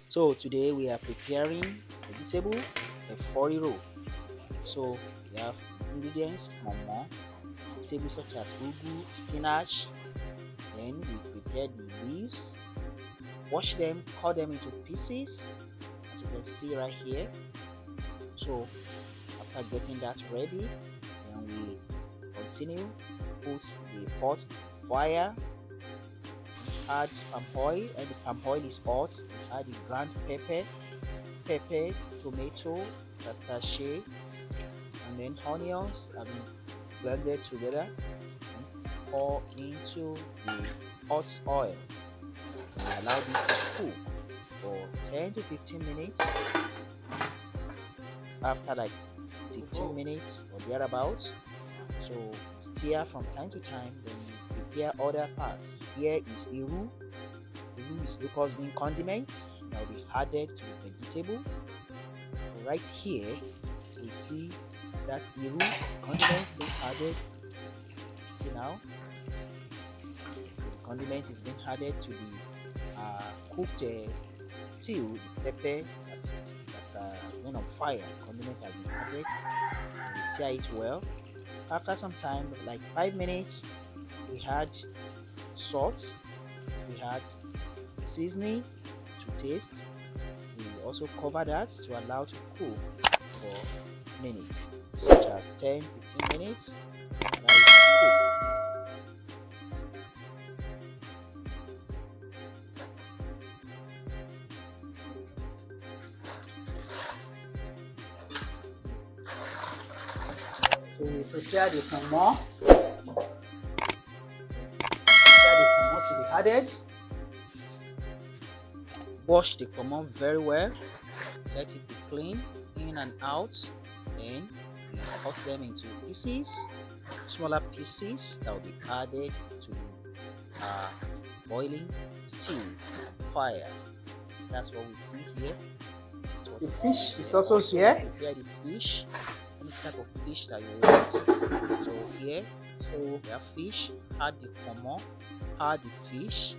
So today we are preparing vegetable Efo Riro. So we have ingredients: momo, vegetables such as ugu, spinach. Then we prepare the leaves, wash them, cut them into pieces, as you can see right here. So after getting that ready, then we continue, put the pot on fire, add palm oil, and the palm oil is hot. We add the ground pepper, tomato, tatashe, and then onions have been blended together and pour into the hot oil and allow this to cook for 10 to 15 minutes. After like 15 minutes or thereabouts, so stir from time to time. Then you prepare other parts. Here is iru. Iru is locust bean condiment that will be added to the vegetable. Right here we see that iru condiment being added. See now, the condiment is being added to the cooked stew, the pepper that has been on fire. Condiment has been added. And we stir it well. After some time, like 5 minutes, we had salt, we had seasoning to taste. We also cover that to allow to cook for minutes, such as 10-15 minutes. Allow it to cook. So we prepare the pomo. Prepare the pomo to be added. Wash the pomo very well. Let it be clean in and out. Then we cut them into pieces, smaller pieces that will be added to the boiling stew fire. That's what we see here. The fish is also here. Prepare the fish, any type of fish that you want. So here, so we have fish. Add the pomo, add the fish.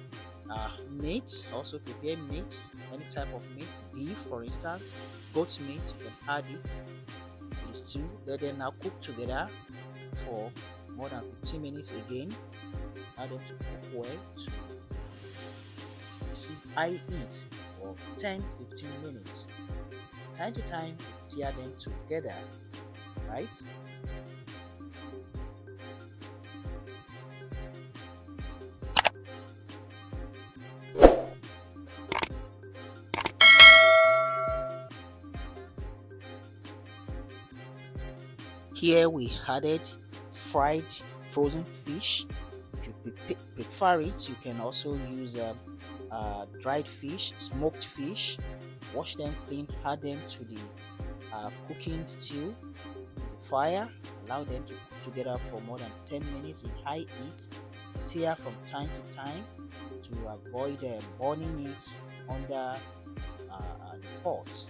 Meat, also prepare meat, any type of meat, beef for instance, goat meat, you can add it to the stew. Let them now cook together for more than 15 minutes again. Add them to cook well to see high heat for 10-15 minutes. Time to time we stir them together, right? Here we added fried frozen fish. If you prefer it, you can also use dried fish, smoked fish. Wash them clean, add them to the cooking stew, the fire. Allow them to cook together for more than 10 minutes in high heat. Stir from time to time to avoid burning it under the pot.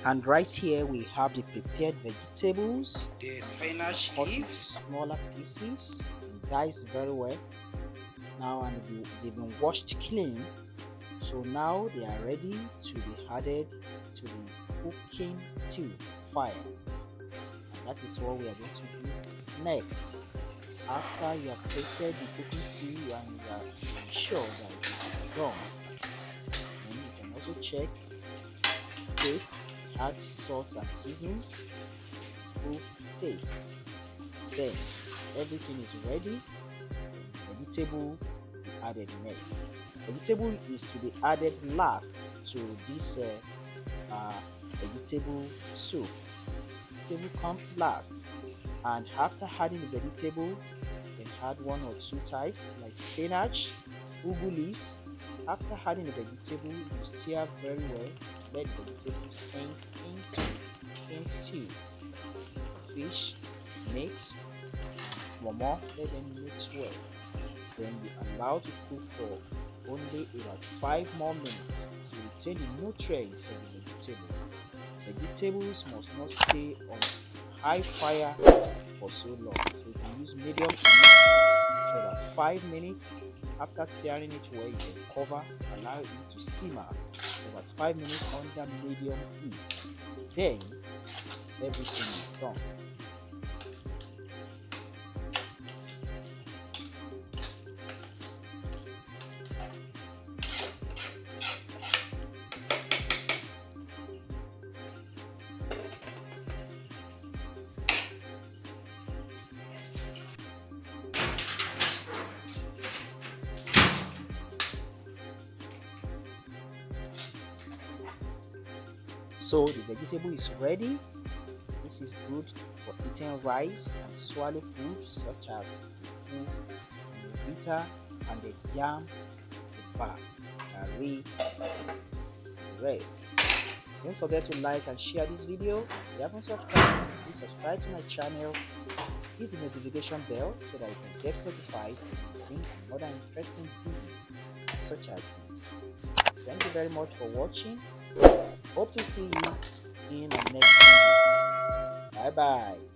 And right here we have the prepared vegetables, the spinach cut leaf, into smaller pieces and diced very well. Now, and they've been washed clean. So now they are ready to be added to the cooking stew fire. And that is what we are going to do next. After you have tasted the cooking stew and you are sure that it is done, then you can also check, taste, add salt and seasoning, proof taste. Then everything is ready. Vegetable will be added next. Vegetable is to be added last to this uh, vegetable soup. Vegetable comes last, and after adding the vegetable, then add one or two types like spinach, ugu leaves. After adding the vegetable, you stir very well. Let the vegetable sink into in stew. Fish, meat, momo, let them mix well. Then you allow to cook for only about 5 more minutes to retain the nutrients of the vegetable. Vegetables must not stay on high fire for so long. So you can use medium heat for about 5 minutes. After searing it well, you can cover, allow it to simmer for about 5 minutes under medium heat. Then everything is done. So the vegetable is ready. This is good for eating rice and swallow food such as fufu, semovita, and the yam, the bar, curry, the rest. Don't forget to like and share this video. If you haven't subscribed, please subscribe to my channel. Hit the notification bell so that you can get notified when another interesting video such as this. Thank you very much for watching. Hope to see you in my next video. Bye bye.